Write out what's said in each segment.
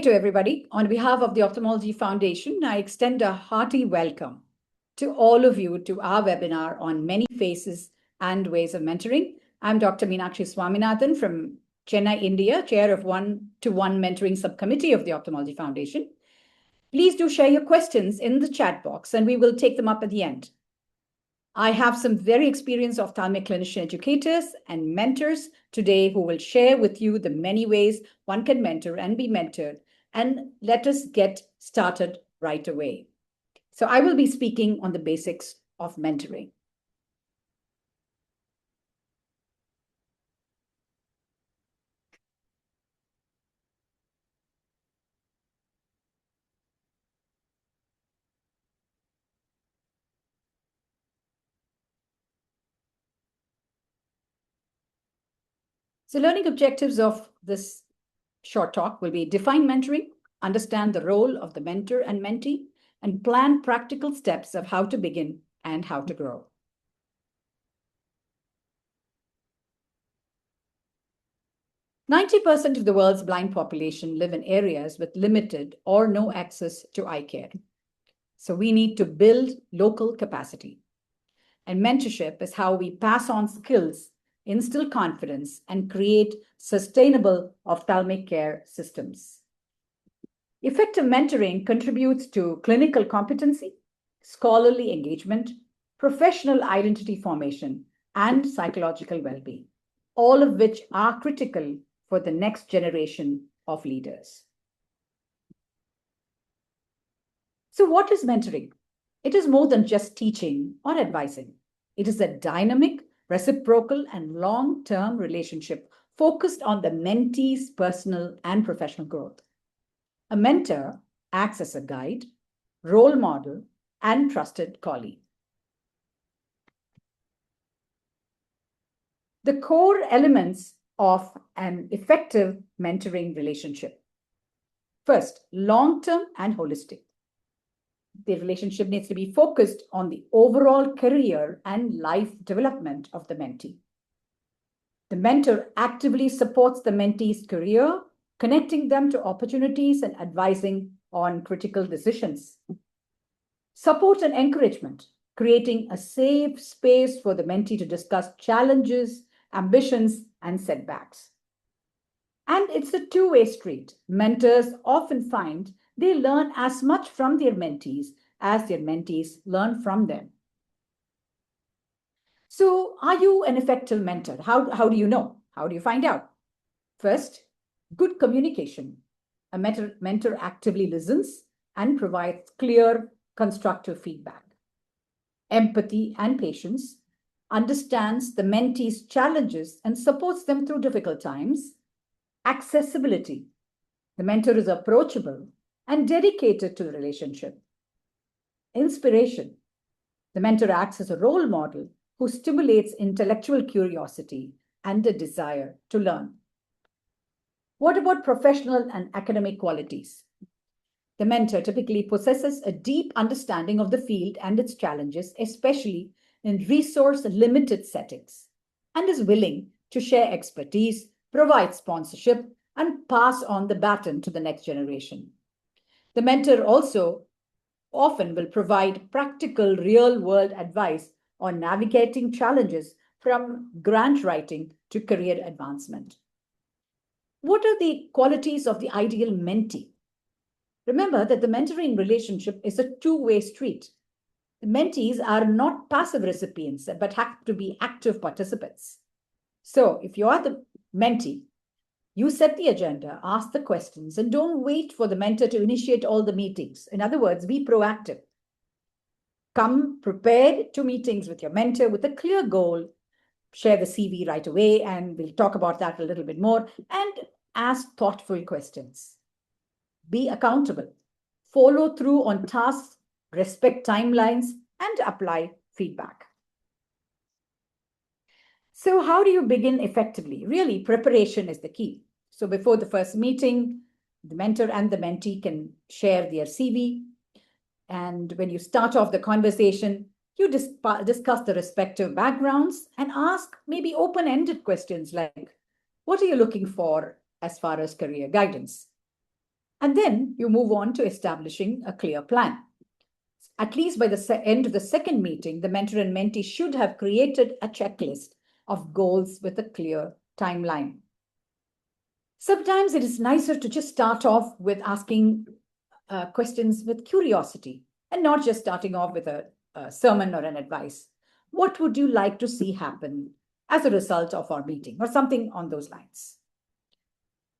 to everybody. On behalf of the Ophthalmology Foundation, I extend a hearty welcome to all of you to our webinar on many faces and ways of mentoring. I'm Dr. Meenakshi Swaminathan from Chennai, India, chair of one-to-one mentoring subcommittee of the Ophthalmology Foundation. Please do share your questions in the chat box and we will take them up at the end. I have some very experienced ophthalmic clinician educators and mentors today who will share with you the many ways one can mentor and be mentored. And let us get started right away. So I will be speaking on the basics of mentoring. So learning objectives of this short talk will be define mentoring, understand the role of the mentor and mentee, and plan practical steps of how to begin and how to grow. "90% of the world's blind population live in areas with limited or no access to eye care. So we need to build local capacity. And mentorship is how we pass on skills, instill confidence, and create sustainable ophthalmic care systems. Effective mentoring contributes to clinical competency, scholarly engagement, professional identity formation, and psychological well-being, all of which are critical for the next generation of leaders. So what is mentoring? It is more than just teaching or advising. It is a dynamic, reciprocal, and long-term relationship focused on the mentee's personal and professional growth. A mentor acts as a guide, role model, and trusted colleague. The core elements of an effective mentoring relationship. First, long-term and holistic. The relationship needs to be focused on the overall career and life development of the mentee. The mentor actively supports the mentee's career, connecting them to opportunities and advising on critical decisions. Support and encouragement, creating a safe space for the mentee to discuss challenges, ambitions, and setbacks. And it's a two-way street. Mentors often find they learn as much from their mentees as their mentees learn from them. So are you an effective mentor? How do you know? How do you find out? First, good communication. A mentor actively listens and provides clear, constructive feedback. Empathy and patience, understands the mentee's challenges and supports them through difficult times. Accessibility. The mentor is approachable and dedicated to the relationship. Inspiration. The mentor acts as a role model who stimulates intellectual curiosity and a desire to learn. What about professional and academic qualities? The mentor typically possesses a deep understanding of the field and its challenges, especially in resource-limited settings, and is willing to share expertise, provide sponsorship, and pass on the baton to the next generation. The mentor also often will provide practical real-world advice on navigating challenges from grant writing to career advancement. What are the qualities of the ideal mentee? Remember that the mentoring relationship is a two-way street. The mentees are not passive recipients, but have to be active participants. So if you are the mentee, you set the agenda, ask the questions, and don't wait for the mentor to initiate all the meetings. In other words, be proactive. Come prepared to meetings with your mentor with a clear goal. Share the CV right away, and we'll talk about that a little bit more. And ask thoughtful questions. Be accountable. Follow through on tasks, respect timelines, and apply feedback. So how do you begin effectively? Really, preparation is the key. So before the first meeting, the mentor and the mentee can share their CV. And when you start off the conversation, you discuss the respective backgrounds and ask maybe open-ended questions like, what are you looking for as far as career guidance? And then you move on to establishing a clear plan. At least by the end of the second meeting, the mentor and mentee should have created a checklist of goals with a clear timeline. Sometimes it is nicer to just start off with asking questions with curiosity and not just starting off with a sermon or an advice. What would you like to see happen as a result of our meeting, or something on those lines?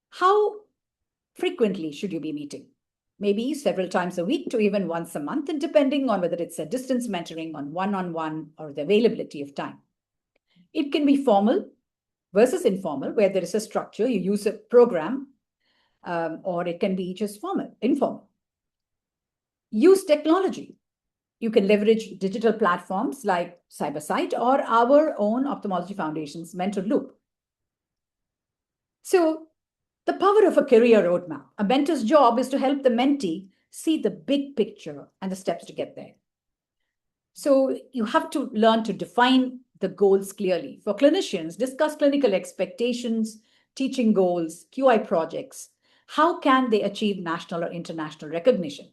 How frequently should you be meeting? Maybe several times a week to even once a month, and depending on whether it's a distance mentoring on one-on-one or the availability of time. It can be formal versus informal, where there is a structure, you use a program, or it can be just informal. Use technology. You can leverage digital platforms like CyberSite or our own Ophthalmology Foundation's Mentor Loop. So, the power of a career roadmap. A mentor's job is to help the mentee see the big picture and the steps to get there. So you have to learn to define the goals clearly. For clinicians, discuss clinical expectations, teaching goals, QI projects. How can they achieve national or international recognition?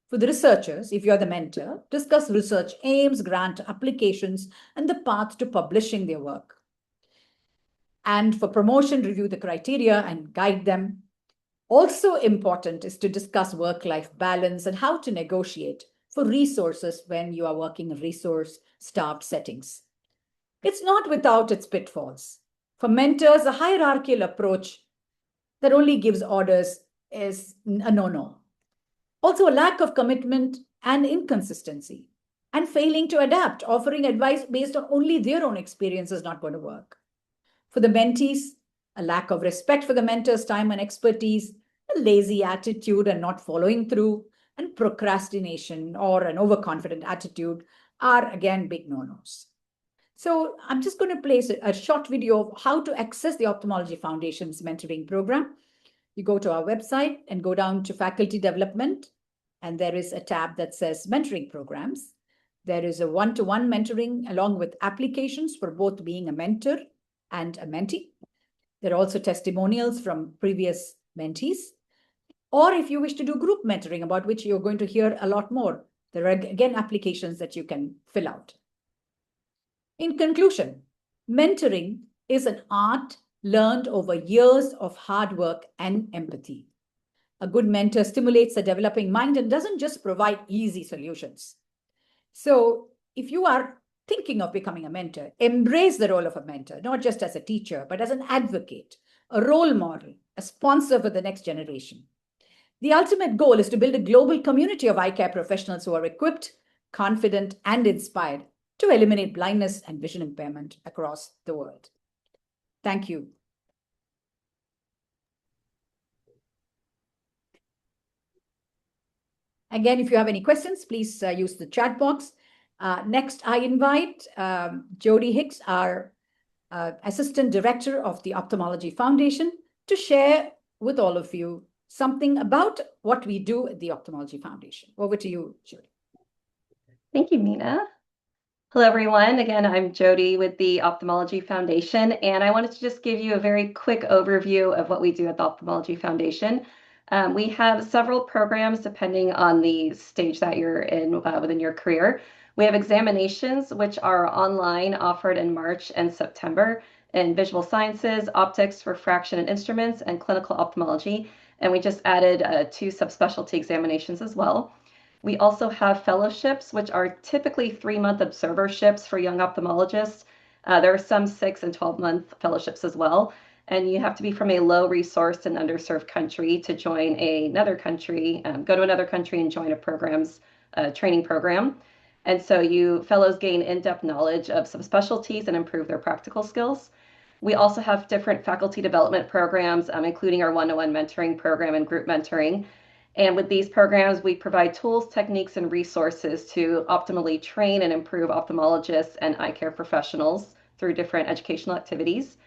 For the researchers, if you're the mentor, discuss research aims, grant applications, and the path to publishing their work. And for promotion, review the criteria and guide them. Also important is to discuss work-life balance and how to negotiate for resources when you are working in resource-starved settings. It's not without its pitfalls. For mentors, a hierarchical approach that only gives orders is a no-no. Also, a lack of commitment and inconsistency, and failing to adapt, offering advice based on only their own experience is not going to work. For the mentees, a lack of respect for the mentor's time and expertise, a lazy attitude and not following through, and procrastination or an overconfident attitude are again big no-nos. So I'm just going to place a short video of how to access the Ophthalmology Foundation's mentoring program. You go to our website and go down to faculty development, and there is a tab that says mentoring programs. There is a one-to-one mentoring along with applications for both being a mentor and a mentee. There are also testimonials from previous mentees. Or if you wish to do group mentoring, about which you're going to hear a lot more, there are again applications that you can fill out. In conclusion, mentoring is an art learned over years of hard work and empathy. A good mentor stimulates a developing mind and doesn't just provide easy solutions. So if you are thinking of becoming a mentor, embrace the role of a mentor, not just as a teacher, but as an advocate, a role model, a sponsor for the next generation. The ultimate goal is to build a global community of eye care professionals who are equipped, confident, and inspired to eliminate blindness and vision impairment across the world. Thank you. Again, if you have any questions, please use the chat box. Next, I invite Jody Hicks, our Assistant Director of the Ophthalmology Foundation, to share with all of you something about what we do at the Ophthalmology Foundation. Over to you, Jody. Thank you, Meena. Hello, everyone. Again, I'm Jody with the Ophthalmology Foundation, and I wanted to just give you a very quick overview of what we do at the Ophthalmology Foundation. We have several programs depending on the stage that you're in within your career. We have examinations, which are online, offered in March and September in visual sciences, optics, refraction and instruments, and clinical ophthalmology. And we just added 2 subspecialty examinations as well. We also have fellowships, which are typically 3-month observerships for young ophthalmologists. There are some 6 and 12-month fellowships as well. And you have to be from a low-resourced and underserved country to join another country, go to another country and join a training program. And so you fellows gain in-depth knowledge of some specialties and improve their practical skills. We also have different faculty development programs, including our one-to-one mentoring program and group mentoring. And with these programs, we provide tools, techniques, and resources to optimally train and improve ophthalmologists and eye care professionals through different educational activities.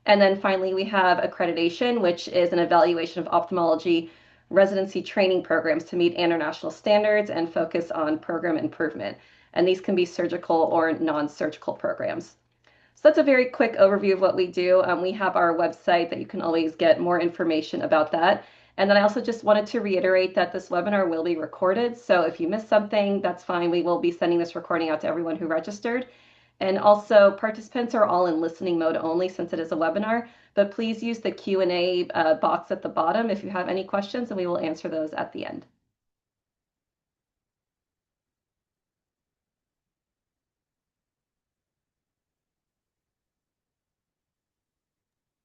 And then finally, we have accreditation, which is an evaluation of ophthalmology residency training programs to meet international standards and focus on program improvement. And these can be surgical or non-surgical programs. So that's a very quick overview of what we do. We have our website that you can always get more information about that. And then I also just wanted to reiterate that this webinar will be recorded. So if you missed something, that's fine. We will be sending this recording out to everyone who registered. And also participants are all in listening mode only since it is a webinar, but please use the Q&A box at the bottom if you have any questions, and we will answer those at the end.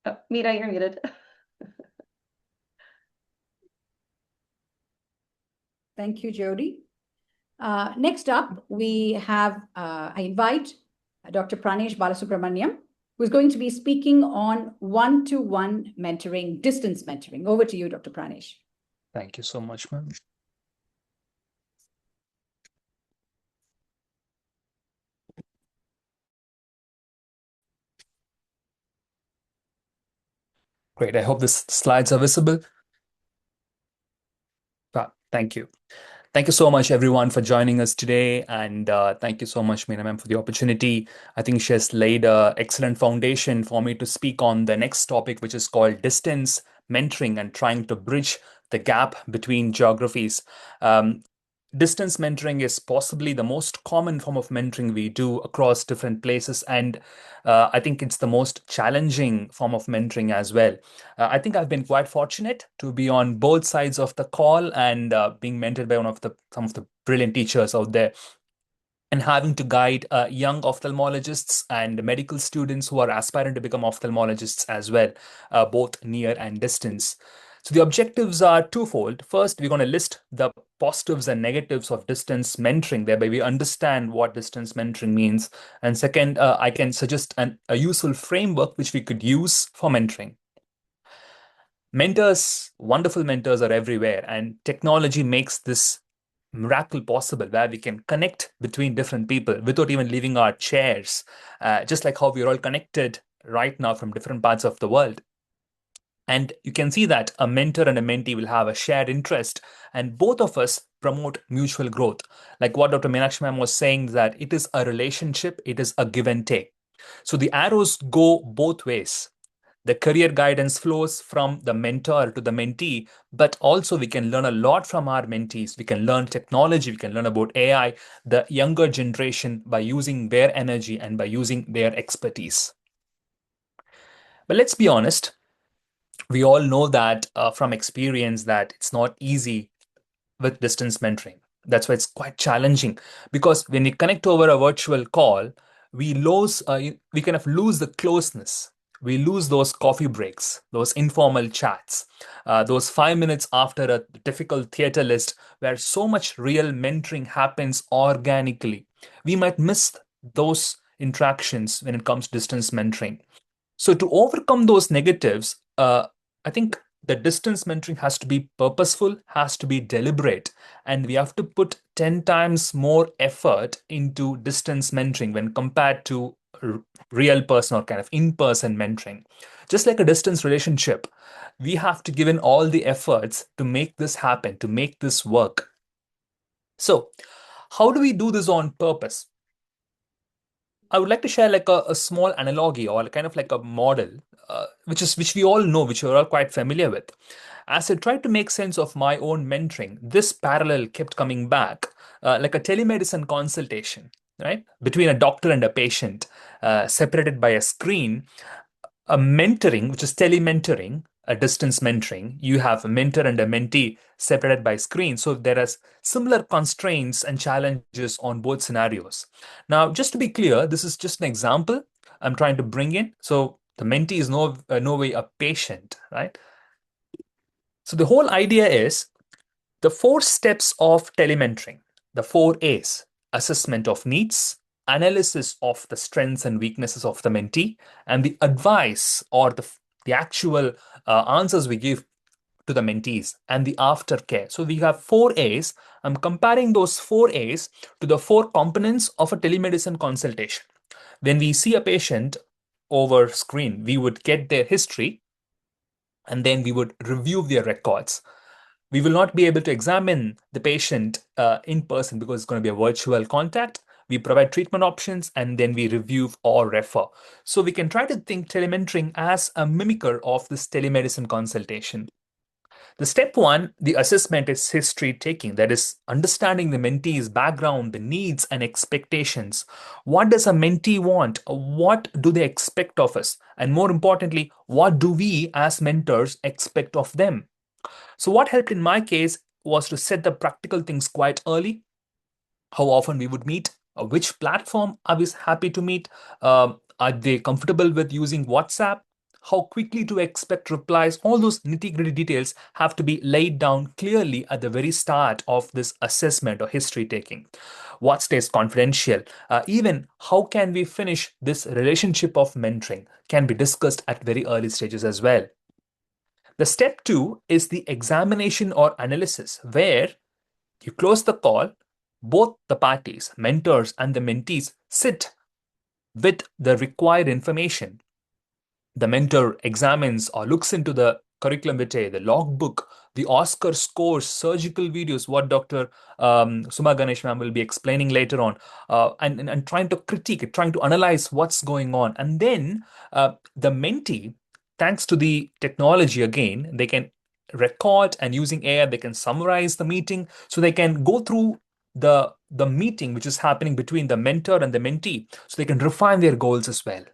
Oh, Mita, you're muted. Thank you, Jody. Next up, we have, I invite Dr. Pranesh Balasubramaniam, who's going to be speaking on one-to-one mentoring, distance mentoring. Over to you, Dr. Pranesh. Thank you so much, ma'am. Great. I hope the slides are visible. Thank you. Thank you so much, everyone, for joining us today. And thank you so much, Meena ma'am, for the opportunity. I think she has laid an excellent foundation for me to speak on the next topic, which is called distance mentoring and trying to bridge the gap between geographies. Distance mentoring is possibly the most common form of mentoring we do across different places. And I think it's the most challenging form of mentoring as well. I think I've been quite fortunate to be on both sides of the call and being mentored by some of the brilliant teachers out there, and having to guide young ophthalmologists and medical students who are aspiring to become ophthalmologists as well, both near and distance. So the objectives are twofold. First, we're going to list the positives and negatives of distance mentoring. Thereby, we understand what distance mentoring means. And second, I can suggest a useful framework which we could use for mentoring. Mentors, wonderful mentors are everywhere, and technology makes this miracle possible where we can connect between different people without even leaving our chairs, just like how we're all connected right now from different parts of the world. And you can see that a mentor and a mentee will have a shared interest, and both of us promote mutual growth. Like what Dr. Meenakshi ma'am was saying, that it is a relationship, it is a give and take. So the arrows go both ways. The career guidance flows from the mentor to the mentee, but also we can learn a lot from our mentees. We can learn technology, we can learn about AI, the younger generation, by using their energy and by using their expertise. But let's be honest, we all know that from experience that it's not easy with distance mentoring. That's why it's quite challenging, because when we connect over a virtual call, we kind of lose the closeness. We lose those coffee breaks, those informal chats, those 5 minutes after a difficult theater list where so much real mentoring happens organically. We might miss those interactions when it comes to distance mentoring. So to overcome those negatives, I think the distance mentoring has to be purposeful, has to be deliberate, and we have to put 10 times more effort into distance mentoring when compared to real person or kind of in-person mentoring. Just like a distance relationship, we have to give in all the efforts to make this happen, to make this work. So how do we do this on purpose? I would like to share like a small analogy or kind of like a model, which we all know, which we're all quite familiar with. As I tried to make sense of my own mentoring, this parallel kept coming back, like a telemedicine consultation, right, between a doctor and a patient, separated by a screen. A mentoring, which is telementoring, a distance mentoring, you have a mentor and a mentee separated by screen. So there are similar constraints and challenges on both scenarios. Now, just to be clear, this is just an example I'm trying to bring in. So the mentee is no way a patient, right? So the whole idea is the 4 steps of telementoring, the 4 A's: assessment of needs, analysis of the strengths and weaknesses of the mentee, and the advice or the actual answers we give to the mentees, and the aftercare. So we have 4 A's. I'm comparing those 4 A's to the 4 components of a telemedicine consultation. When we see a patient over screen, we would get their history and then we would review their records. We will not be able to examine the patient in person because it's going to be a virtual contact. We provide treatment options and then we review or refer. So we can try to think telementoring as a mimicker of this telemedicine consultation. The step one, the assessment, is history taking. That is understanding the mentee's background, the needs and expectations. What does a mentee want? What do they expect of us? And more importantly, what do we as mentors expect of them? So what helped in my case was to set the practical things quite early. How often we would meet, which platform are we happy to meet, are they comfortable with using WhatsApp, how quickly to expect replies. All those nitty-gritty details have to be laid down clearly at the very start of this assessment or history taking. What stays confidential, even how can we finish this relationship of mentoring, can be discussed at very early stages as well. The step two is the examination or analysis, where you close the call, both the parties, mentors and the mentees, sit with the required information. The mentor examines or looks into the curriculum vitae, the logbook, the Oscar scores, surgical videos, what Dr. Suma Ganesh ma'am will be explaining later on, and trying to critique it, trying to analyze what's going on. And then the mentee, thanks to the technology again, they can record, and using AI, they can summarize the meeting, so they can go through the meeting which is happening between the mentor and the mentee, so they can refine their goals as well.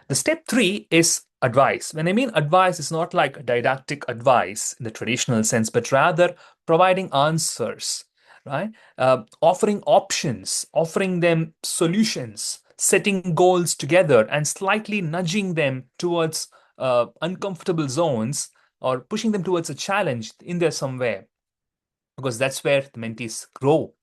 The step three is advice. When I mean advice, it's not like didactic advice in the traditional sense, but rather providing answers, right? Offering options, offering them solutions, setting goals together, and slightly nudging them towards uncomfortable zones, or pushing them towards a challenge in there somewhere, because that's where the mentees grow.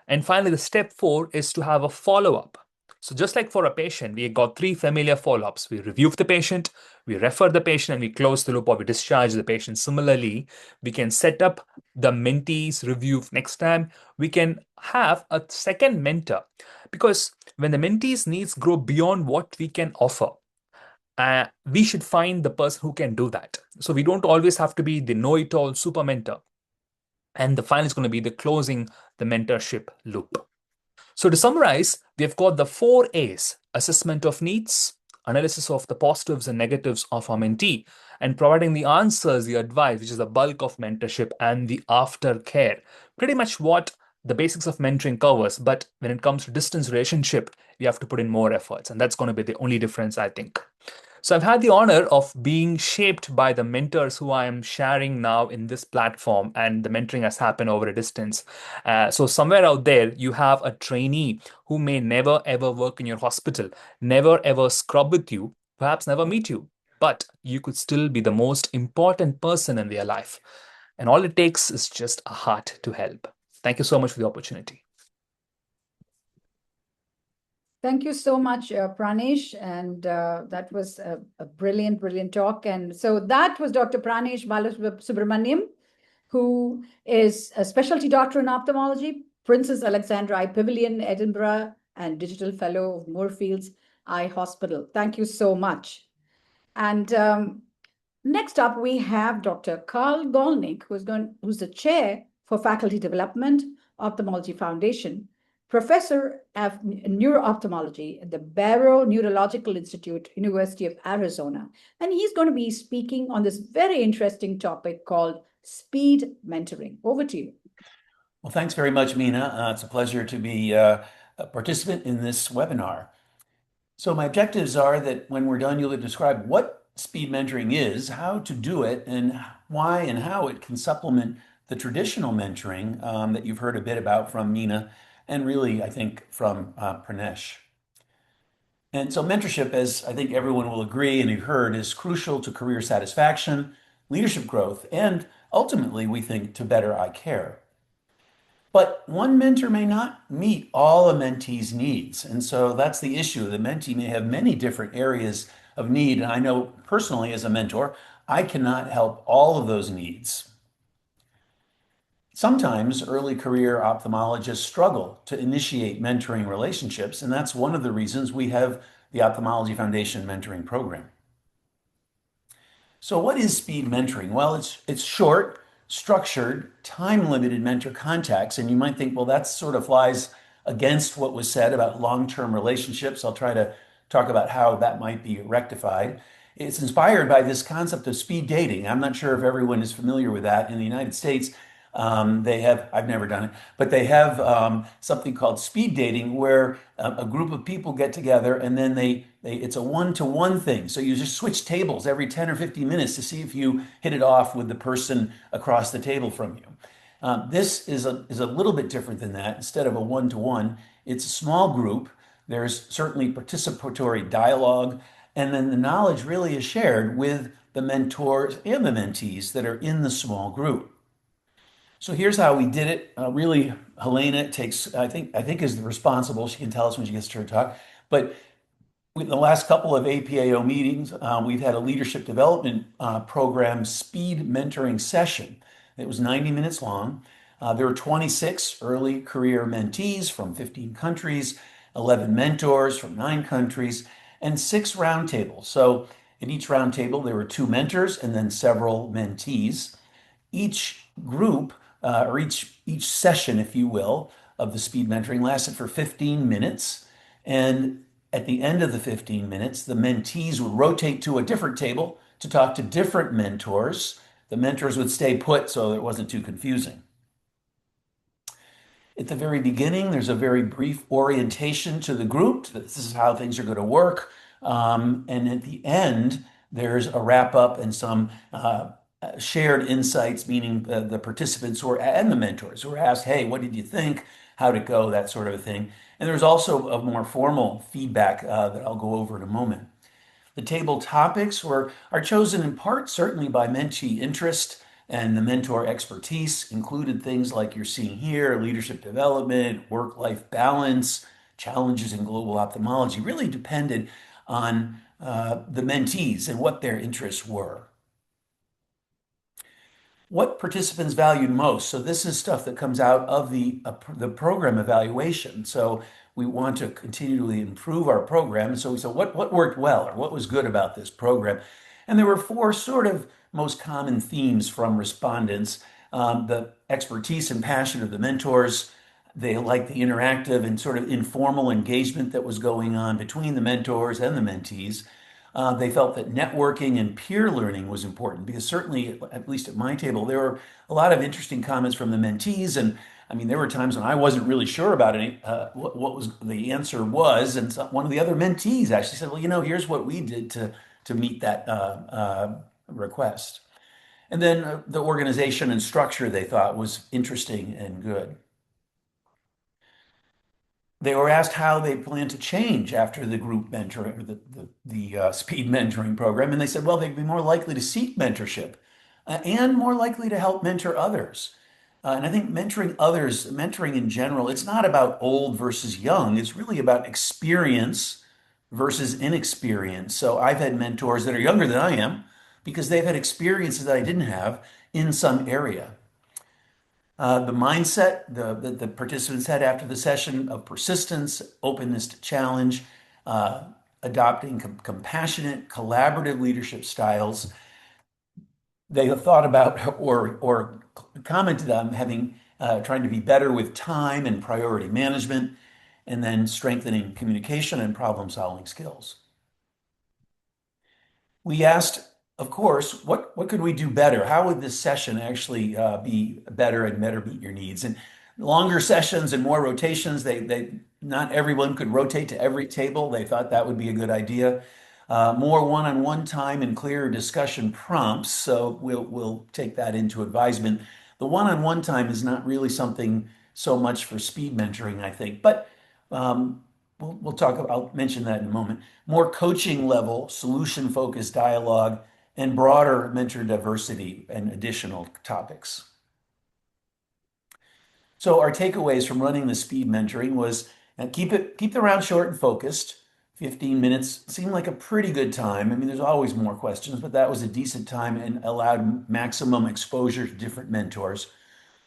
And finally, the step four is to have a follow-up. So just like for a patient, we got three familiar follow-ups. We review the patient, we refer the patient, and we close the loop, or we discharge the patient. Similarly, we can set up the mentees review next time. We can have a second mentor, because when the mentees' needs grow beyond what we can offer, we should find the person who can do that. So we don't always have to be the know-it-all super mentor. And the final is going to be the closing the mentorship loop. So to summarize, we have got the 4 A's: assessment of needs, analysis of the positives and negatives of our mentee, and providing the answers, the advice, which is the bulk of mentorship, and the aftercare. Pretty much what the basics of mentoring covers, but when it comes to distance relationship, we have to put in more efforts, and that's going to be the only difference, I think. So I've had the honor of being shaped by the mentors who I am sharing now in this platform, and the mentoring has happened over a distance. So somewhere out there, you have a trainee who may never ever work in your hospital, never ever scrub with you, perhaps never meet you, but you could still be the most important person in their life. And all it takes is just a heart to help. Thank you so much for the opportunity. Thank you so much, Pranesh. And that was a brilliant, brilliant talk. And so that was Dr. Pranesh Balasubramaniam, who is a specialty doctor in ophthalmology, Princess Alexandra Eye Pavilion, Edinburgh, and Digital Fellow of Moorfields Eye Hospital. Thank you so much. And next up, we have Dr. Karl Golnik, who's the chair for Faculty Development, Ophthalmology Foundation, professor of neuro-ophthalmology at the Barrow Neurological Institute, University of Arizona. And he's going to be speaking on this very interesting topic called speed mentoring. Over to you. Well, thanks very much, Meena. It's a pleasure to be a participant in this webinar. So my objectives are that when we're done, you'll describe what speed mentoring is, how to do it, and why and how it can supplement the traditional mentoring that you've heard a bit about from Meena, and really, I think, from Pranesh. And so mentorship, as I think everyone will agree and you've heard, is crucial to career satisfaction, leadership growth, and ultimately, we think, to better eye care. But one mentor may not meet all a mentee's needs. And so that's the issue. The mentee may have many different areas of need. And I know personally as a mentor, I cannot help all of those needs. Sometimes early career ophthalmologists struggle to initiate mentoring relationships, and that's one of the reasons we have the Ophthalmology Foundation mentoring program. So what is speed mentoring? Well, it's short, structured, time-limited mentor contacts, and you might think, well, that sort of flies against what was said about long-term relationships. I'll try to talk about how that might be rectified. It's inspired by this concept of speed dating. I'm not sure if everyone is familiar with that. In the United States, they have, I've never done it, but they have something called speed dating where a group of people get together and then it's a one-to-one thing. So you just switch tables every 10 or 15 minutes to see if you hit it off with the person across the table from you. This is a little bit different than that. Instead of a one-to-one, it's a small group. There's certainly participatory dialogue, and then the knowledge really is shared with the mentors and the mentees that are in the small group. So here's how we did it. Really, Helena takes, I think is the responsible. She can tell us when she gets to her talk. But with the last couple of APAO meetings, we've had a leadership development program speed mentoring session. It was 90 minutes long. There were 26 early career mentees from 15 countries, 11 mentors from 9 countries, and 6 roundtables. So in each roundtable, there were 2 mentors and then several mentees. Each group, or each session, if you will, of the speed mentoring lasted for 15 minutes. And at the end of the 15 minutes, the mentees would rotate to a different table to talk to different mentors. The mentors would stay put so it wasn't too confusing. At the very beginning, there's a very brief orientation to the group. This is how things are going to work. And at the end, there's a wrap up and some shared insights, meaning the participants and the mentors who were asked, hey, what did you think? How'd it go? That sort of a thing. And there's also a more formal feedback that I'll go over in a moment. The table topics are chosen in part certainly by mentee interest, and the mentor expertise included things like you're seeing here, leadership development, work-life balance, challenges in global ophthalmology, really depended on the mentees and what their interests were. What participants valued most. So this is stuff that comes out of the program evaluation. So we want to continually improve our program. And so we said, what worked well, or what was good about this program? And there were 4 sort of most common themes from respondents. The expertise and passion of the mentors. They liked the interactive and sort of informal engagement that was going on between the mentors and the mentees. They felt that networking and peer learning was important because certainly, at least at my table, there were a lot of interesting comments from the mentees. And I mean, there were times when I wasn't really sure about what was the answer was. And one of the other mentees actually said, well, here's what we did to meet that request. And then the organization and structure they thought was interesting and good. They were asked how they plan to change after the group mentoring, or the speed mentoring program, and they said, well, they'd be more likely to seek mentorship and more likely to help mentor others. And I think mentoring others, mentoring in general, it's not about old versus young. It's really about experience versus inexperience. So I've had mentors that are younger than I am because they've had experiences that I didn't have in some area. The mindset the participants had after the session of persistence, openness to challenge, adopting compassionate, collaborative leadership styles. They have thought about or commented on trying to be better with time and priority management, and then strengthening communication and problem-solving skills. We asked, of course, what could we do better? How would this session actually be better and better meet your needs? And longer sessions and more rotations, not everyone could rotate to every table. They thought that would be a good idea. More one-on-one time and clearer discussion prompts. So we'll take that into advisement. The one-on-one time is not really something so much for speed mentoring, I think, but we'll talk about, I'll mention that in a moment. More coaching level, solution-focused dialogue, and broader mentor diversity and additional topics. So our takeaways from running the speed mentoring was keep the round short and focused. 15 minutes seemed like a pretty good time. I mean, there's always more questions, but that was a decent time and allowed maximum exposure to different mentors.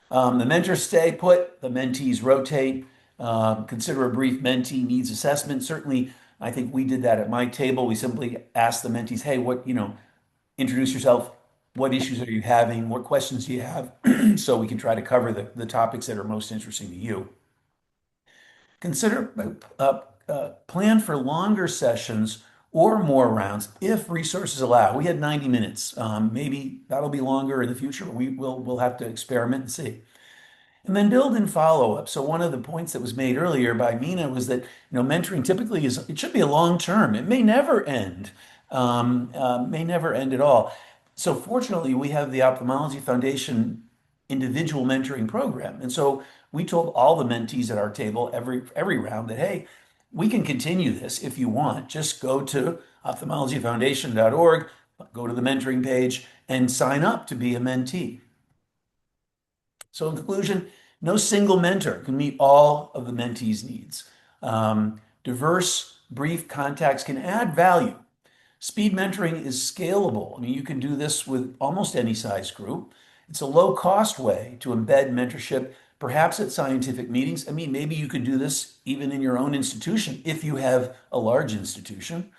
The mentors stay put, the mentees rotate. Consider a brief mentee needs assessment. Certainly, I think we did that at my table. We simply asked the mentees, hey, introduce yourself. What issues are you having? What questions do you have? So we can try to cover the topics that are most interesting to you. Consider plan for longer sessions or more rounds if resources allow. We had 90 minutes. Maybe that'll be longer in the future. We'll have to experiment and see. And then build in follow-up. So one of the points that was made earlier by Meena was that mentoring typically it should be a long term. It may never end, may never end at all. So fortunately, we have the Ophthalmology Foundation individual mentoring program, and so we told all the mentees at our table every round that, hey, we can continue this if you want. Just go to ophthalmologyfoundation.org, go to the mentoring page, and sign up to be a mentee. So in conclusion, no single mentor can meet all of the mentee's needs. Diverse, brief contacts can add value. Speed mentoring is scalable. I mean, you can do this with almost any size group. It's a low-cost way to embed mentorship, perhaps at scientific meetings. I mean, maybe you could do this even in your own institution if you have a large institution.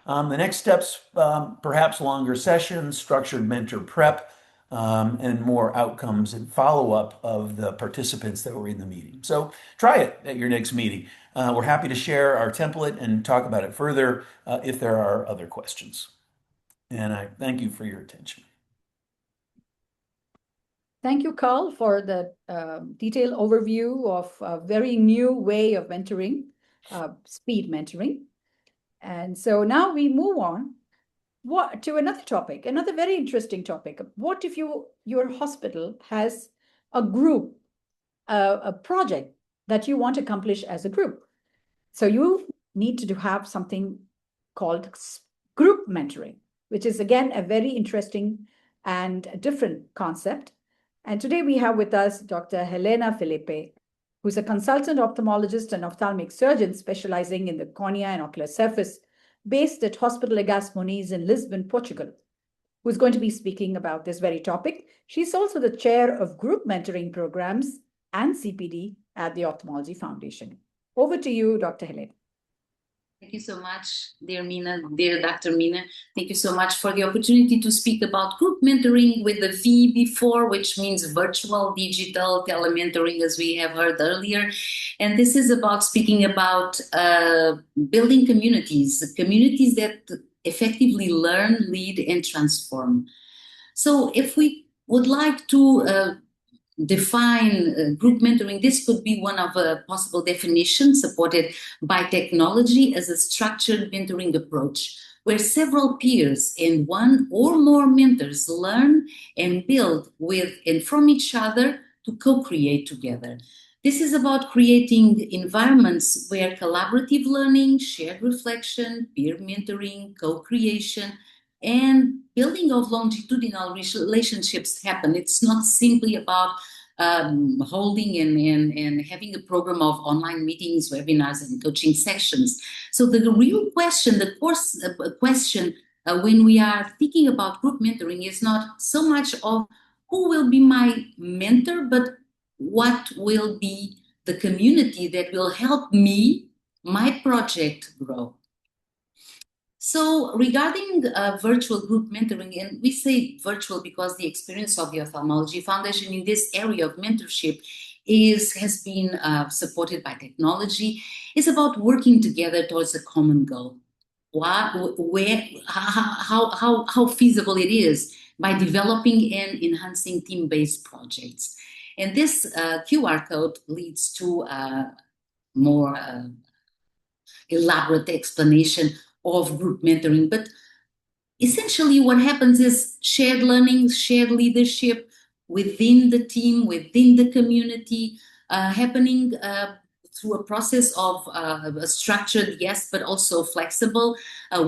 The next steps, perhaps longer sessions, structured mentor prep, and more outcomes and follow-up of the participants that were in the meeting. So try it at your next meeting. We're happy to share our template and talk about it further if there are other questions. And I thank you for your attention. Thank you, Karl, for the detailed overview of a very new way of mentoring, speed mentoring. And so now we move on to another topic, another very interesting topic. What if your hospital has a group, a project that you want to accomplish as a group? So you need to have something called group mentoring, which is, again, a very interesting and different concept. And today we have with us Dr. Helena Filipe, who's a consultant ophthalmologist and ophthalmic surgeon specializing in the cornea and ocular surface, based at Hospital Egas Moniz in Lisbon, Portugal, who's going to be speaking about this very topic. She's also the chair of group mentoring programs and CPD at the Ophthalmology Foundation. Over to you, Dr. Helena. Thank you so much, dear Meena, dear Dr. Meena. Thank you so much for the opportunity to speak about group mentoring with the V before, which means virtual, digital, telementoring, as we have heard earlier. And this is about speaking about building communities that effectively learn, lead, and transform. So if we would like to define group mentoring, this could be one of a possible definitions supported by technology as a structured mentoring approach, where several peers and one or more mentors learn and build with and from each other to co-create together. This is about creating environments where collaborative learning, shared reflection, peer mentoring, co-creation, and building of longitudinal relationships happen. It's not simply about holding and having a program of online meetings, webinars, and coaching sessions. So the real question, the course question when we are thinking about group mentoring is not so much of who will be my mentor, but what will be the community that will help me, my project, grow. So regarding virtual group mentoring, and we say virtual because the experience of the Ophthalmology Foundation in this area of mentorship has been supported by technology, is about working together towards a common goal. How feasible it is by developing and enhancing team-based projects. And this QR code leads to more elaborate explanation of group mentoring. But essentially what happens is shared learning, shared leadership within the team, within the community, happening through a process of structured, yes, but also flexible,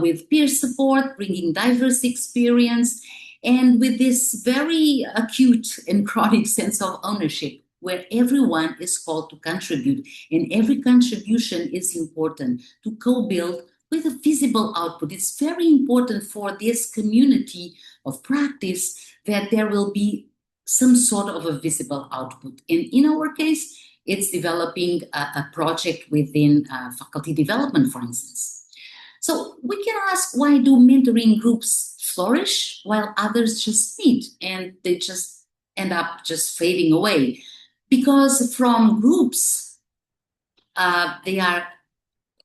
with peer support, bringing diverse experience, and with this very acute and chronic sense of ownership, where everyone is called to contribute, and every contribution is important to co-build with a visible output. It's very important for this community of practice that there will be some sort of a visible output. And in our case, it's developing a project within faculty development, for instance. So we can ask, why do mentoring groups flourish while others just meet and they just end up just fading away? Because from groups, they are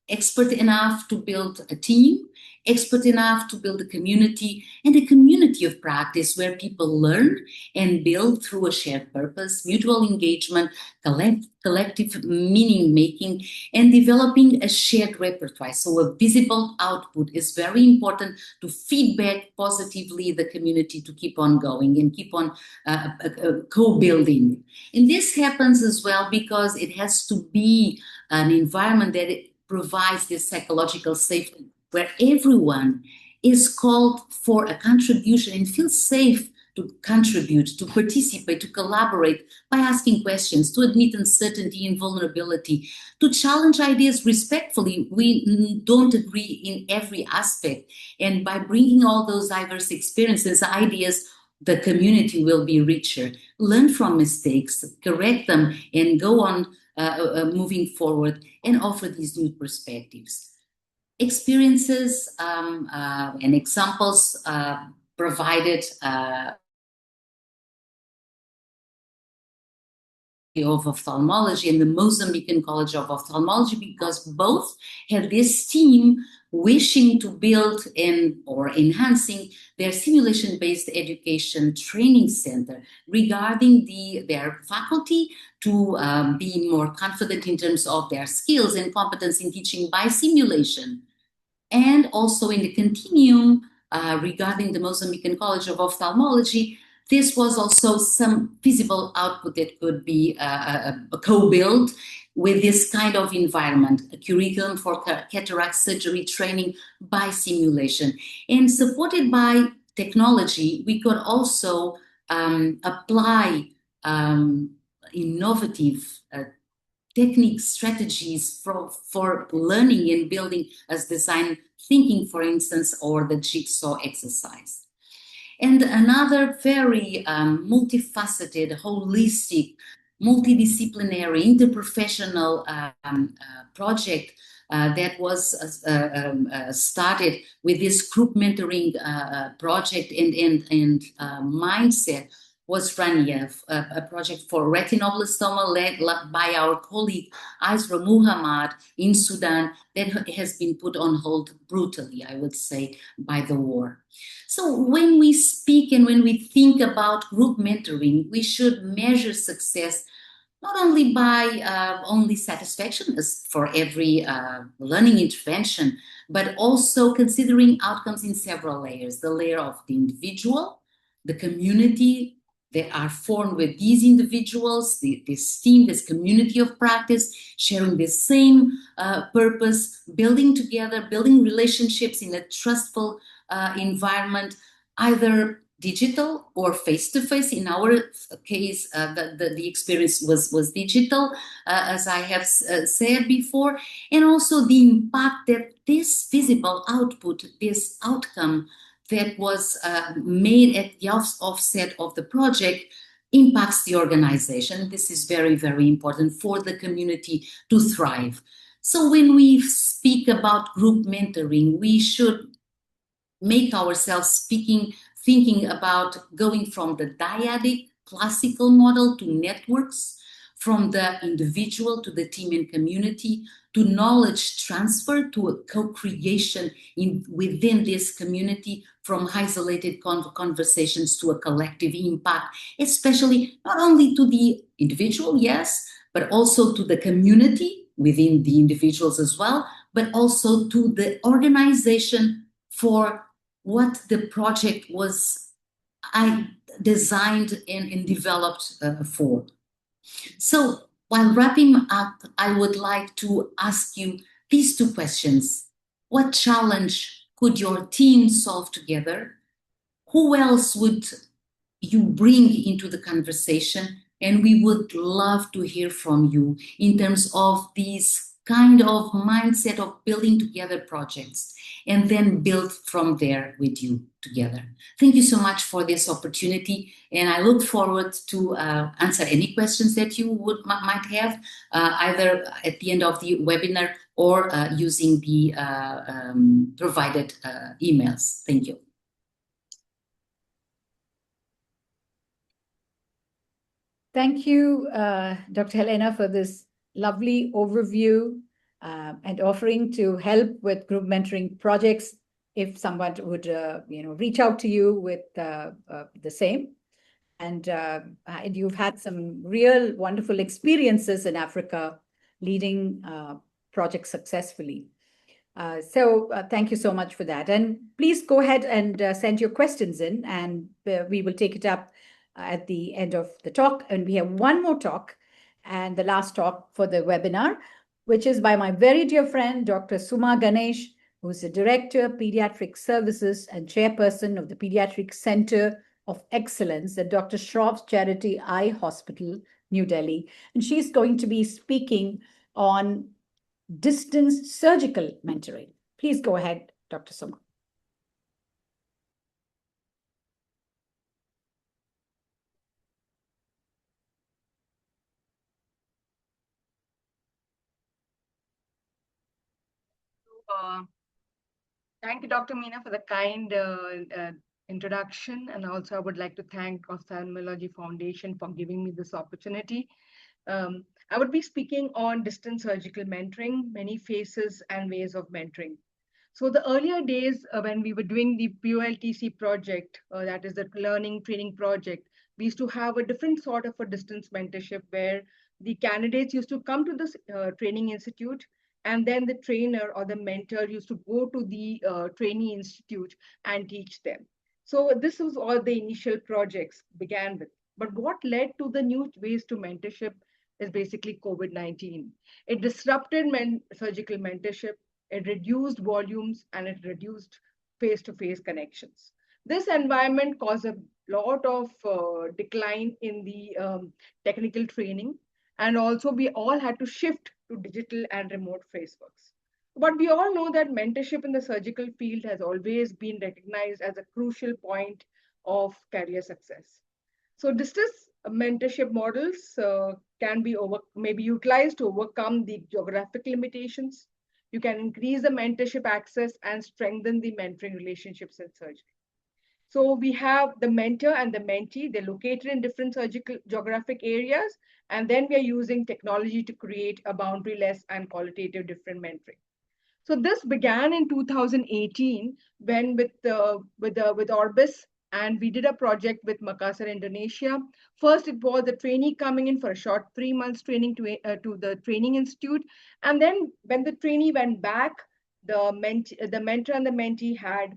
expert enough to build a team expert enough to build a community, and a community of practice where people learn and build through a shared purpose, mutual engagement, collective meaning making, and developing a shared repertoire. So a visible output is very important to feedback positively the community to keep on going and keep on co-building. And this happens as well because it has to be an environment that it provides this psychological safety where everyone is called for a contribution and feels safe to contribute, to participate, to collaborate by asking questions, to admit uncertainty and vulnerability, to challenge ideas respectfully. We don't agree in every aspect. And by bringing all those diverse experiences, ideas, the community will be richer. Learn from mistakes, correct them, and go on moving forward and offer these new perspectives. Experiences and examples provided of Ophthalmology and the Mozambican College of Ophthalmology, because both have this team wishing to build or enhancing their simulation-based education training center regarding their faculty to be more confident in terms of their skills and competence in teaching by simulation. And also in the continuum regarding the Mozambican College of Ophthalmology, this was also some visible output that could be co-built with this kind of environment, a curriculum for cataract surgery training by simulation. And supported by technology, we could also apply innovative techniques, strategies for learning and building as design thinking, for instance, or the jigsaw exercise. And another very multifaceted, holistic, multidisciplinary, interprofessional project that was started with this group mentoring project and mindset was running a project for retinoblastoma led by our colleague Isra Muhammad in Sudan that has been put on hold brutally, I would say, by the war. So when we speak and when we think about group mentoring, we should measure success not only by only satisfaction as for every learning intervention, but also considering outcomes in several layers. The layer of the individual, the community that are formed with these individuals, this team, this community of practice, sharing the same purpose, building together, building relationships in a trustful environment, either digital or face-to-face. In our case, the experience was digital, as I have said before, and also the impact that this visible output, this outcome that was made at the offset of the project impacts the organization. This is very, very important for the community to thrive. So when we speak about group mentoring, we should make ourselves thinking about going from the dyadic classical model to networks, from the individual to the team and community, to knowledge transfer, to a co-creation within this community, from isolated conversations to a collective impact, especially not only to the individual, yes, but also to the community within the individuals as well, but also to the organization for what the project was designed and developed for. So while wrapping up, I would like to ask you these two questions. What challenge could your team solve together? Who else would you bring into the conversation? And we would love to hear from you in terms of these kind of mindset of building together projects and then build from there with you together. Thank you so much for this opportunity, and I look forward to answer any questions that you might have, either at the end of the webinar or using the provided emails. Thank you. Thank you, Dr. Helena, for this lovely overview and offering to help with group mentoring projects if someone would, reach out to you with the same. And you've had some real wonderful experiences in Africa leading projects successfully. So thank you so much for that. And please go ahead and send your questions in, and we will take it up at the end of the talk. And we have one more talk, and the last talk for the webinar, which is by my very dear friend, Dr. Suma Ganesh, who's the Director, Pediatric Services and Chairperson of the Pediatric Center of Excellence at Dr. Shroff's Charity Eye Hospital, New Delhi. And she's going to be speaking on distance surgical mentoring. Please go ahead, Dr. Suma. Thank you, Dr. Meena, for the kind introduction. And also I would like to thank Ophthalmology Foundation for giving me this opportunity. I would be speaking on distance surgical mentoring, many faces and ways of mentoring. So the earlier days when we were doing the POLTC project, that is the learning training project, we used to have a different sort of a distance mentorship where the candidates used to come to this training institute, and then the trainer or the mentor used to go to the trainee institute and teach them. So this was all the initial projects began with. But what led to the new ways to mentorship is basically COVID-19. It disrupted surgical mentorship, it reduced volumes, and it reduced face-to-face connections. This environment caused a lot of decline in the technical training, and also we all had to shift to digital and remote frameworks. But we all know that mentorship in the surgical field has always been recognized as a crucial point of career success. So distance mentorship models can be maybe utilized to overcome the geographic limitations. You can increase the mentorship access and strengthen the mentoring relationships in surgery. So we have the mentor and the mentee. They're located in different surgical geographic areas, and then we are using technology to create a boundaryless and qualitative different mentoring. So this began in 2018 when with Orbis, and we did a project with Makassar, Indonesia. First, it was a trainee coming in for a short 3 months training to the training institute, and then when the trainee went back, the mentor and the mentee had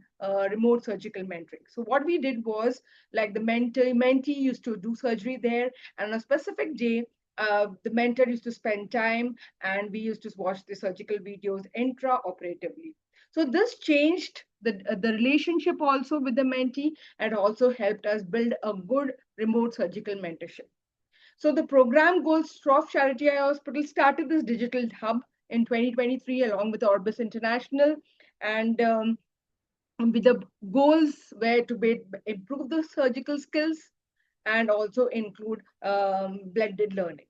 remote surgical mentoring. So what we did was, like, the mentee used to do surgery there, and on a specific day, the mentor used to spend time, and we used to watch the surgical videos intra-operatively. So this changed the relationship also with the mentee, and also helped us build a good remote surgical mentorship. So the program goals Shroff Charity Eye Hospital started this digital hub in 2023 along with Orbis International, and with the goals were to improve the surgical skills and also include blended learning.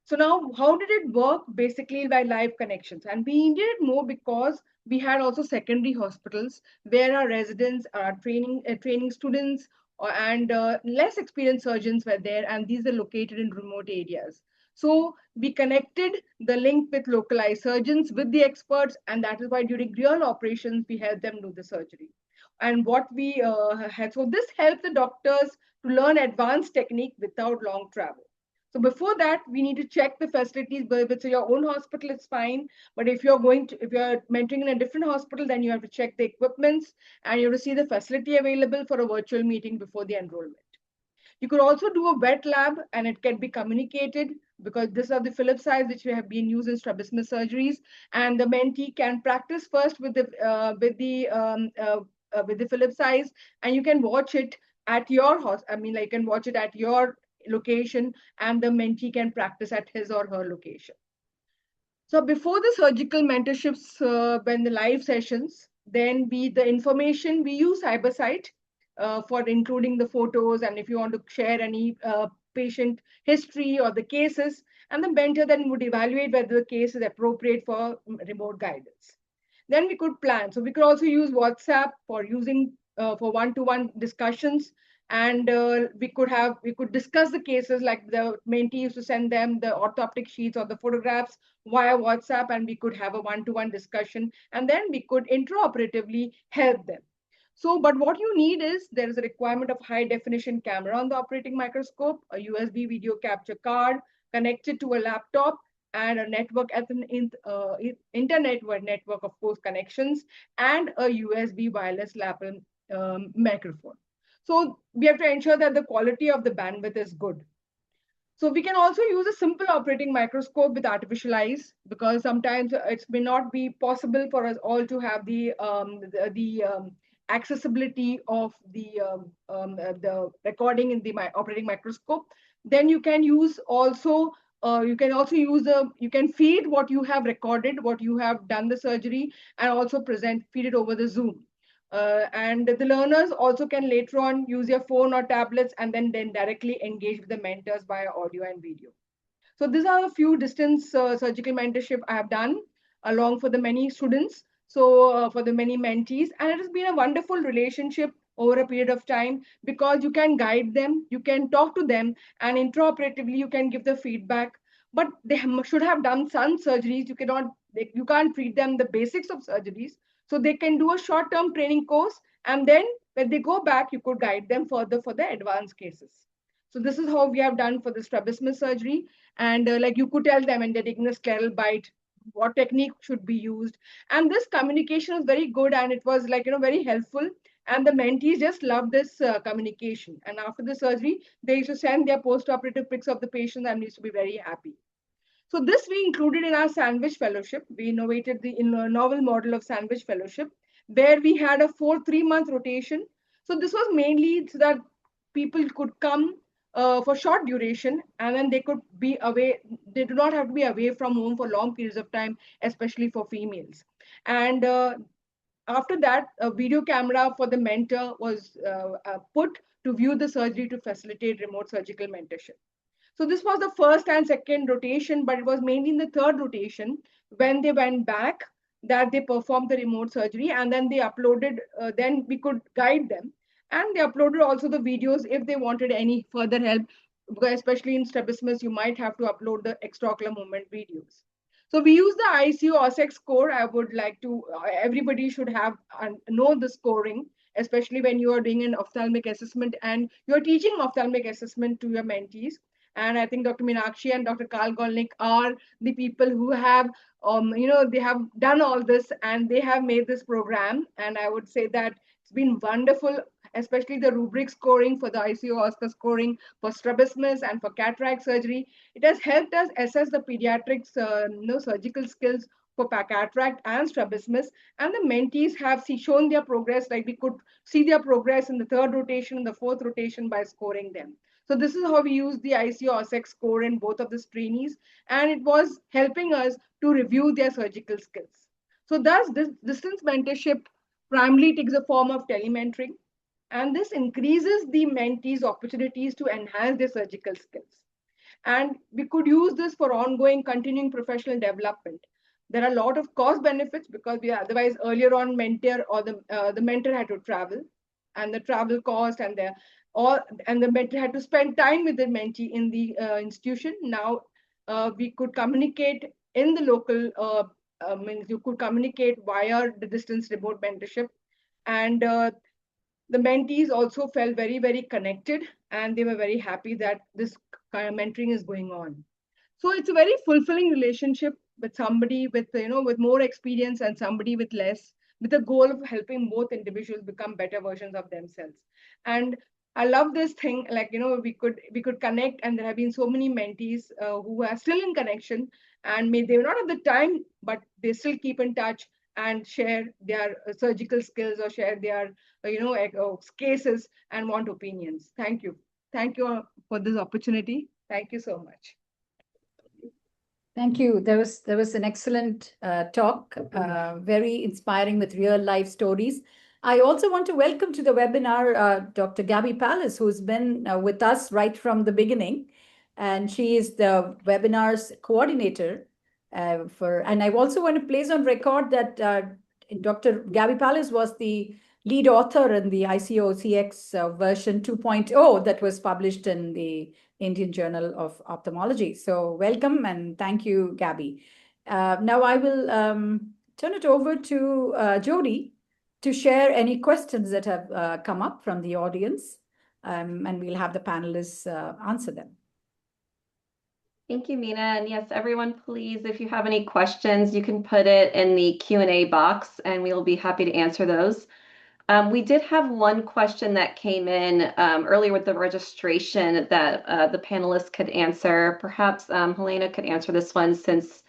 So now, how did it work? Basically by live connections. And we needed it more because we had also secondary hospitals where our residents, our training students, and less experienced surgeons were there, and these are located in remote areas. So we connected the link with localized surgeons with the experts, and that is why during real operations, we helped them do the surgery. And what we had, so this helped the doctors to learn advanced technique without long travel. So before that, we need to check the facilities. But if it's your own hospital, it's fine. But if you're mentoring in a different hospital, then you have to check the equipments, and you have to see the facility available for a virtual meeting before the enrollment. You could also do a wet lab, and it can be communicated, because these are the Philips eyes which have been used in strabismus surgeries. And the mentee can practice first with the Philips eyes, and you can watch it at your house. I mean, like, you can watch it at your location, and the mentee can practice at his or her location. So before the surgical mentorships, when the live sessions, then the information we use CyberSite for including the photos, and if you want to share any patient history or the cases, and the mentor then would evaluate whether the case is appropriate for remote guidance. Then we could plan. So we could also use WhatsApp for using for one-to-one discussions, And we could discuss the cases, like the mentee used to send them the orthoptic sheets or the photographs via WhatsApp, and we could have a one-to-one discussion, and then we could intraoperatively help them. So, but what you need is, there is a requirement of high definition camera on the operating microscope, a USB video capture card connected to a laptop, and a network at an internet network of course connections, and a USB wireless lapel microphone. So we have to ensure that the quality of the bandwidth is good. So we can also use a simple operating microscope with artificial eyes, because sometimes it may not be possible for us all to have the accessibility of the recording in the operating microscope. Then you can use also you can feed what you have recorded, what you have done the surgery, and also feed it over the Zoom. And the learners also can later on use your phone or tablets, and then directly engage with the mentors via audio and video. So these are a few distance surgical mentorship I have done along for the many students, so for the many mentees, and it has been a wonderful relationship over a period of time, because you can guide them, you can talk to them, and intraoperatively you can give the feedback. But they should have done some surgeries. You can't feed them the basics of surgeries, so they can do a short-term training course, and then when they go back, you could guide them further for the advanced cases. So this is how we have done for the strabismus surgery. And like you could tell them when they're taking a scleral bite, what technique should be used. And this communication was very good, and it was like, very helpful. And the mentees just loved this communication. And after the surgery, they used to send their post-operative pics of the patient, and used to be very happy. So this we included in our sandwich fellowship. We innovated the novel model of sandwich fellowship, where we had a 3-month rotation. So this was mainly so that people could come for short duration, and then they could be away. They do not have to be away from home for long periods of time, especially for females. And after that, a video camera for the mentor was put to view the surgery to facilitate remote surgical mentorship. So this was the first and second rotation, but it was mainly in the third rotation when they went back that they performed the remote surgery, and then they uploaded, then we could guide them. And they uploaded also the videos if they wanted any further help, because especially in strabismus, you might have to upload the extraocular movement videos. So we use the ICU OSEC score. I would like to, everybody should have know the scoring, especially when you are doing an ophthalmic assessment and you're teaching ophthalmic assessment to your mentees. And I think Dr. Meenakshi and Dr. Karl Golnik are the people who have, they have done all this, and they have made this program. And I would say that it's been wonderful, especially the rubric scoring for the ICU OSCAR scoring for strabismus and for cataract surgery. It has helped us assess the pediatrics, surgical skills for cataract and strabismus. And the mentees have shown their progress, like we could see their progress in the third rotation and the fourth rotation by scoring them. So this is how we use the ICU OSEC score in both of the trainees, and it was helping us to review their surgical skills. So thus, this distance mentorship primarily takes the form of telementoring, and this increases the mentees' opportunities to enhance their surgical skills. And we could use this for ongoing continuing professional development. There are a lot of cost benefits, because we otherwise earlier on mentor or the mentor had to travel, and the travel cost and the mentor had to spend time with the mentee in the institution. Now we could communicate in the local, means you could communicate via the distance remote mentorship. And the mentees also felt very, very connected, and they were very happy that this kind of mentoring is going on. So it's a very fulfilling relationship with somebody with, with more experience and somebody with less, with the goal of helping both individuals become better versions of themselves. And I love this thing, like, we could connect, and there have been so many mentees who are still in connection, and they may not have the time, but they still keep in touch and share their surgical skills, or share their, cases, and want opinions. Thank you. Thank you for this opportunity. Thank you so much. Thank you. There was an excellent talk, very inspiring with real life stories. I also want to welcome to the webinar Dr. Gabby Palace, who's been with us right from the beginning, and she is the webinar's coordinator and I also want to place on record that Dr. Gabby Palace was the lead author in the ICO-CX version 2.0 that was published in the Indian Journal of Ophthalmology. So welcome and thank you, Gabby. Now I will turn it over to Jody to share any questions that have come up from the audience, and we'll have the panelists answer them. Thank you, Meena. And yes, everyone, please, if you have any questions, you can put it in the Q&A box and we'll be happy to answer those. We did have one question that came in earlier with the registration that the panelists could answer. Perhaps Helena could answer this one since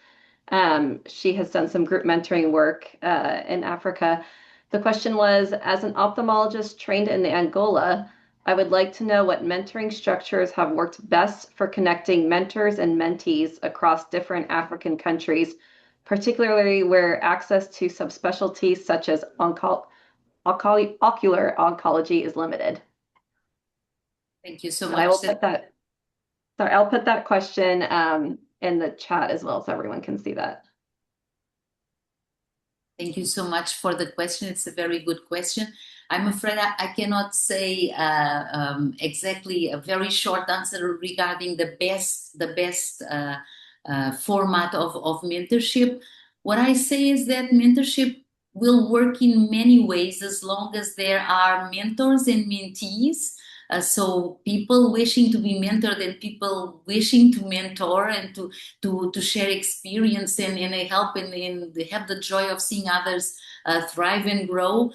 she has done some group mentoring work in Africa. The question was, as an ophthalmologist trained in Angola, I would like to know what mentoring structures have worked best for connecting mentors and mentees across different African countries, particularly where access to subspecialties such as ocular oncology is limited. Thank you so And much. I'll put that question in the chat as well so everyone can see that. Thank you so much for the question. It's a very good question. I'm afraid I cannot say exactly a very short answer regarding the best format of mentorship. What I say is that mentorship will work in many ways as long as there are mentors and mentees. So people wishing to be mentored and people wishing to mentor and to share experience and help and have the joy of seeing others thrive and grow.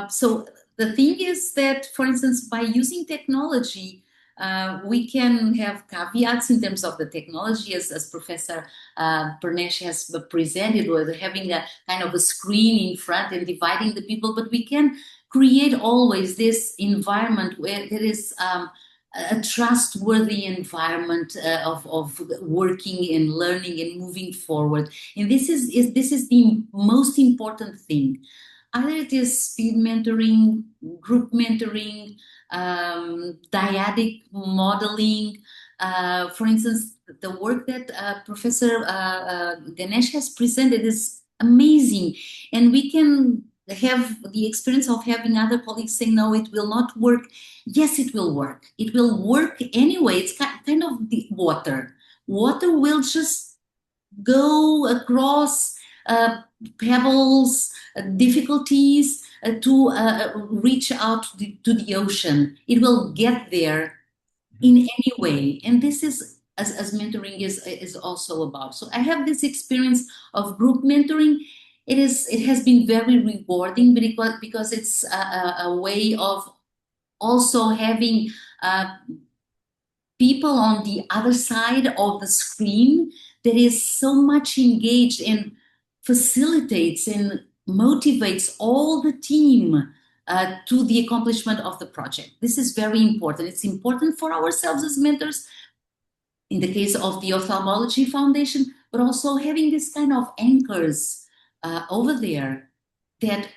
So the thing is that, for instance, by using technology, we can have caveats in terms of the technology, as Professor Pranesh has presented, with having a kind of a screen in front and dividing the people, but we can create always this environment where there is a trustworthy environment of working and learning and moving forward. And this is the most important thing. Either it is speed mentoring, group mentoring, dyadic modeling. For instance, the work that Professor Ganesh has presented is amazing. And we can have the experience of having other colleagues saying, no, it will not work. Yes, it will work. It will work anyway. It's kind of the water. Water will just go across pebbles, difficulties to reach out to the ocean. It will get there in any way. And this is as mentoring is also about. So I have this experience of group mentoring. It has been very rewarding because it's a way of also having people on the other side of the screen that is so much engaged and facilitates and motivates all the team to the accomplishment of the project. This is very important. It's important for ourselves as mentors, in the case of the Ophthalmology Foundation, but also having this kind of anchors over there that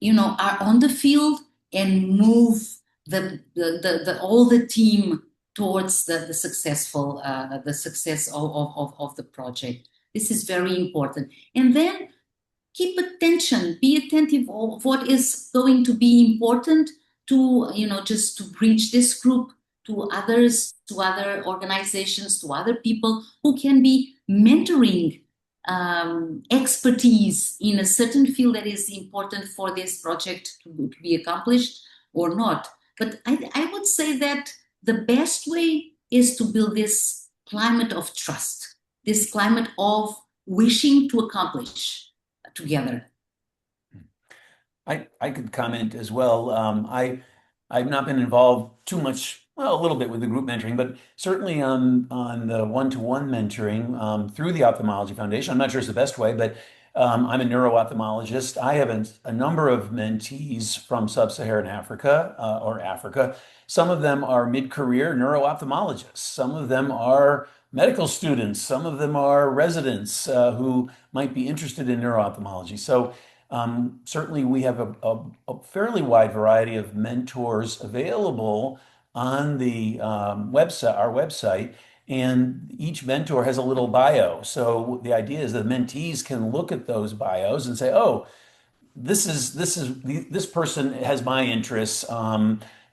are on the field and move all the team towards the success of the project. This is very important. And then keep attention, be attentive of what is going to be important to, just to reach this group, to others, to other organizations, to other people who can be mentoring expertise in a certain field that is important for this project to be accomplished or not. But I would say that the best way is to build this climate of trust, this climate of wishing to accomplish together. I could comment as well. I've not been involved too much, well, a little bit with the group mentoring, but certainly on the one-to-one mentoring through the Ophthalmology Foundation. I'm not sure it's the best way, but I'm a neuro-ophthalmologist. I have a number of mentees from sub-Saharan Africa or Africa. Some of them are mid-career neuro-ophthalmologists. Some of them are medical students. Some of them are residents who might be interested in neuro-ophthalmology. So certainly we have a fairly wide variety of mentors available on the website, our website, and each mentor has a little bio. So the idea is that mentees can look at those bios and say, oh, this person has my interests,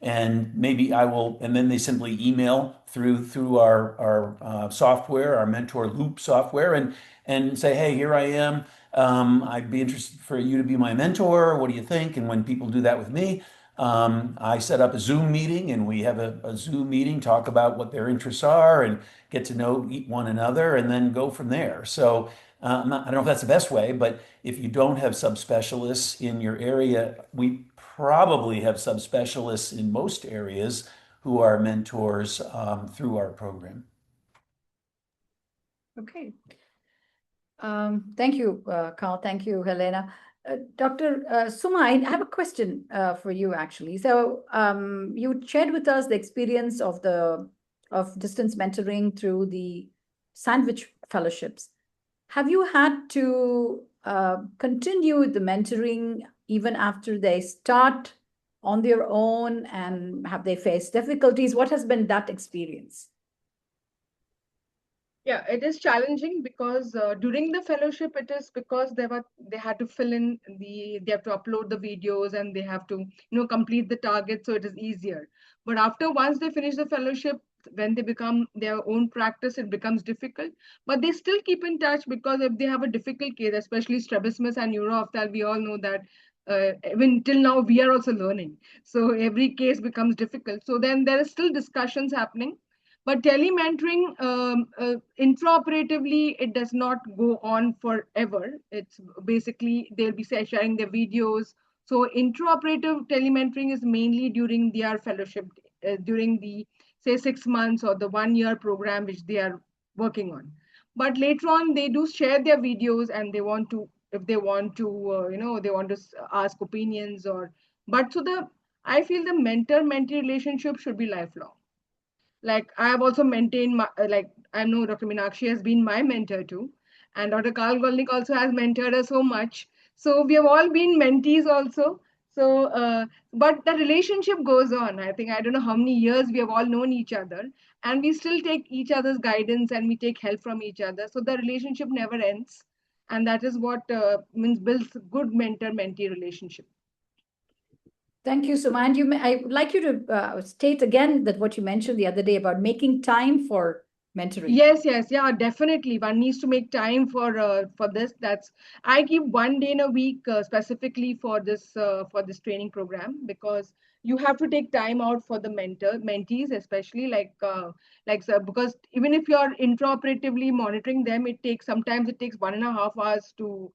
and maybe I will, and then they simply email through our software, our Mentor Loop software, and say, hey, here I am. I'd be interested for you to be my mentor. What do you think? And when people do that with me, I set up a Zoom meeting, and we have a Zoom meeting, talk about what their interests are, and get to know one another, and then go from there. So I don't know if that's the best way, but if you don't have subspecialists in your area, we probably have subspecialists in most areas who are mentors through our program. Okay. Thank you, Carl. Thank you, Helena. Dr. Suma, I have a question for you, actually. So you shared with us the experience of distance mentoring through the sandwich fellowships. Have you had to continue the mentoring even after they start on their own, and have they faced difficulties? What has been that experience? Yeah, it is challenging because during the fellowship, it is because they had to fill in they have to upload the videos, and they have to complete the target, so it is easier. But once they finish the fellowship, when they become their own practice, it becomes difficult. But they still keep in touch, because if they have a difficult case, especially strabismus and neuro-ophthalm, we all know that even till now we are also learning. So every case becomes difficult. So then there is still discussions happening. But telementoring, intraoperatively, it does not go on forever. It's basically they'll be sharing their videos. So intraoperative telementoring is mainly during their fellowship, during the, say, 6 months or the 1 year program which they are working on. But later on, they do share their videos, and they want to, if they want to, they want to ask opinions but I feel the mentor-mentee relationship should be lifelong. Like I have also maintained like I know Dr. Meenakshi has been my mentor too, and Dr. Karl Golnik also has mentored us so much. So we have all been mentees also. So, but the relationship goes on. I think I don't know how many years we have all known each other, and we still take each other's guidance, and we take help from each other. So the relationship never ends, and that is what means builds good mentor-mentee relationship. Thank you, Suma. And I would like you to state again that what you mentioned the other day about making time for mentoring. Yes, yeah, definitely. One needs to make time for this. I give 1 day in a week specifically for this training program, because you have to take time out for the mentees, especially because even if you're intraoperatively monitoring them, sometimes it takes 1.5 hours to.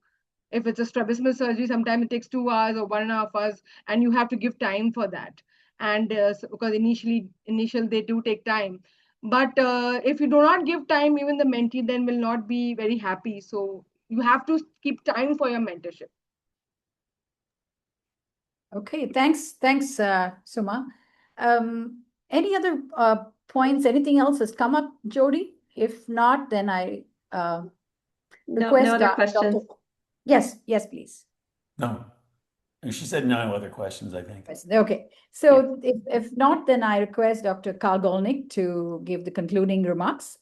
If it's a strabismus surgery, sometimes it takes 2 hours or 1.5 hours, and you have to give time for that. And because initial they do take time, but if you do not give time, even the mentee then will not be very happy. So you have to keep time for your mentorship. Okay, thanks, Suma. Any other points? Anything else has come up, Jody? If not, then I request no other questions. Yes, please. No, she said no other questions, I think. Okay, so if not, then I request Dr. Karl Golnik to give the concluding remarks.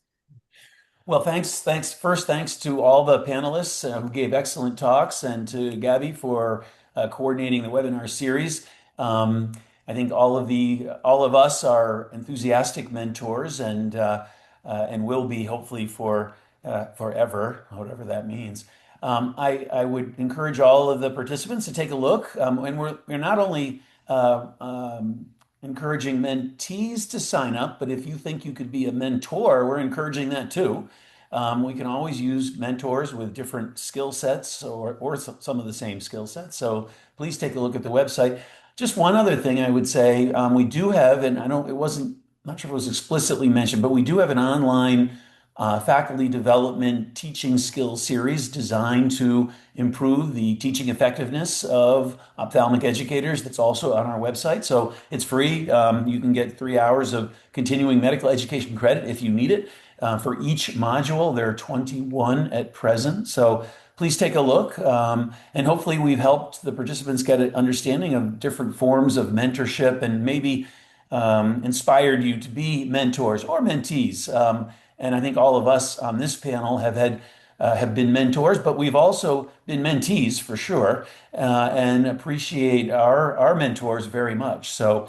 Well, thanks. First, thanks to all the panelists who gave excellent talks, and to Gabby for coordinating the webinar series. I think all of us are enthusiastic mentors, and will be hopefully for forever, whatever that means. I would encourage all of the participants to take a look, and we're not only encouraging mentees to sign up, but if you think you could be a mentor, we're encouraging that too. We can always use mentors with different skill sets, or some of the same skill sets. So please take a look at the website. Just one other thing I would say, we do have, and not sure if it was explicitly mentioned, but we do have an online faculty development teaching skills series designed to improve the teaching effectiveness of ophthalmic educators. That's also on our website. So it's free. You can get 3 hours of continuing medical education credit if you need it. For each module, there are 21 at present. So please take a look. And hopefully we've helped the participants get an understanding of different forms of mentorship, and maybe inspired you to be mentors or mentees. And I think all of us on this panel have had have been mentors, but we've also been mentees for sure, and appreciate our mentors very much. So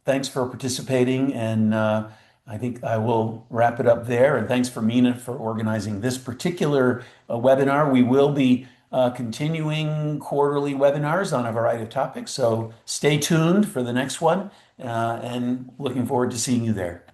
thanks for participating, and I think I will wrap it up there. And thanks for Meena for organizing this particular webinar. We will be continuing quarterly webinars on a variety of topics, so stay tuned for the next one, and looking forward to seeing you there.